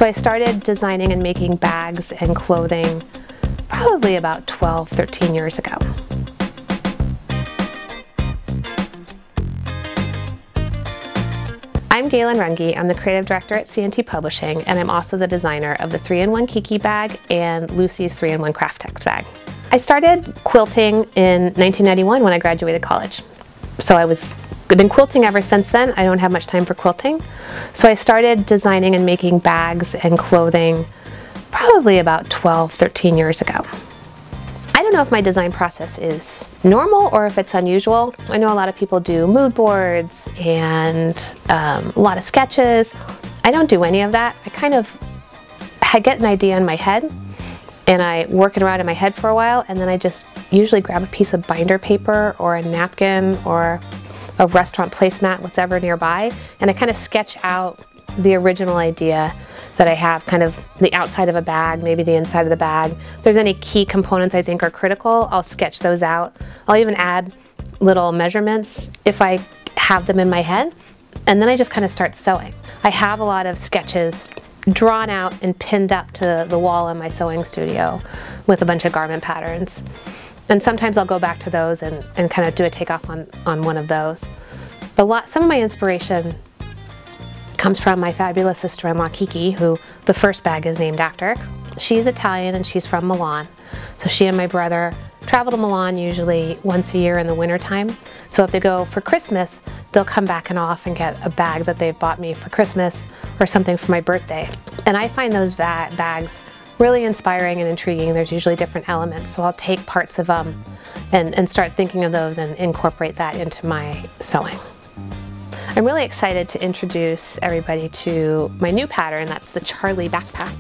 So I started designing and making bags and clothing probably about 12, 13 years ago. I'm Gailen Runge. I'm the creative director at C&T Publishing, and I'm also the designer of the 3-in-1 Kiki Bag and Lucy's 3-in-1 kraft-tex bag. I started quilting in 1991 when I graduated college. So I've been quilting ever since then. I don't have much time for quilting. So I started designing and making bags and clothing probably about 12, 13 years ago. I don't know if my design process is normal or if it's unusual. I know a lot of people do mood boards and a lot of sketches. I don't do any of that. I get an idea in my head and I work it around in my head for a while, and then I just usually grab a piece of binder paper or a napkin or a restaurant placemat, whatever nearby, and I kind of sketch out the original idea that I have, kind of the outside of a bag, maybe the inside of the bag. If there's any key components I think are critical, I'll sketch those out. I'll even add little measurements if I have them in my head, and then I just kind of start sewing. I have a lot of sketches drawn out and pinned up to the wall in my sewing studio with a bunch of garment patterns. And sometimes I'll go back to those and kind of do a takeoff on one of those. Some of my inspiration comes from my fabulous sister-in-law Kiki, who the first bag is named after. She's Italian and she's from Milan. So she and my brother travel to Milan usually once a year in the wintertime. So if they go for Christmas, they'll come back and off and get a bag that they've bought me for Christmas or something for my birthday. And I find those bags really inspiring and intriguing. There's usually different elements, so I'll take parts of them and start thinking of those and incorporate that into my sewing. I'm really excited to introduce everybody to my new pattern. That's the Charlie backpack.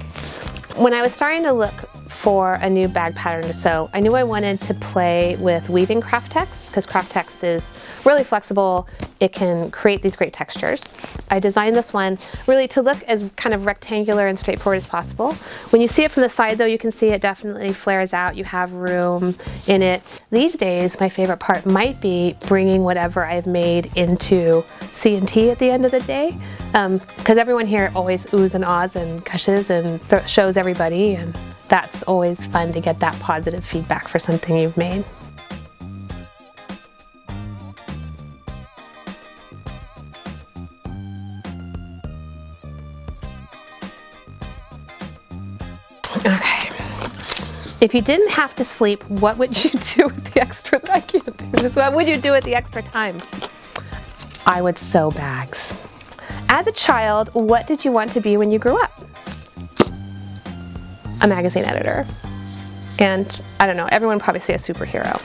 When I was starting to look for a new bag pattern to sew, I knew I wanted to play with weaving kraft-tex, because kraft-tex is really flexible. It can create these great textures. I designed this one really to look as kind of rectangular and straightforward as possible. When you see it from the side though, you can see it definitely flares out. You have room in it. These days, my favorite part might be bringing whatever I've made into C&T at the end of the day, because everyone here always oohs and ahs and gushes and shows everybody, and that's always fun to get that positive feedback for something you've made. Okay. If you didn't have to sleep, what would you do with the extra time? I can't do this. What would you do with the extra time? I would sew bags. As a child, what did you want to be when you grew up? A magazine editor. And I don't know, everyone would probably say a superhero.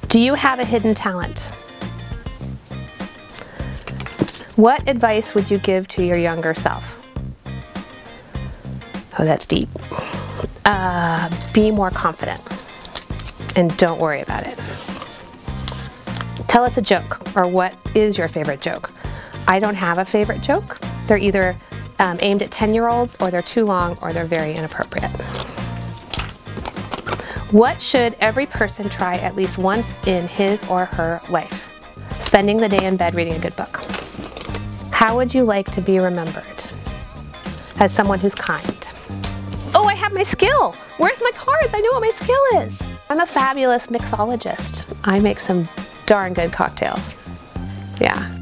Do you have a hidden talent? What advice would you give to your younger self? Oh, that's deep. Be more confident and don't worry about it. Tell us a joke, or what is your favorite joke? I don't have a favorite joke. They're either aimed at 10-year-olds, or they're too long, or they're very inappropriate. What should every person try at least once in his or her life? Spending the day in bed reading a good book. How would you like to be remembered? As someone who's kind. Oh, I have my skill! Where's my cards? I know what my skill is! I'm a fabulous mixologist. I make some darn good cocktails. Yeah.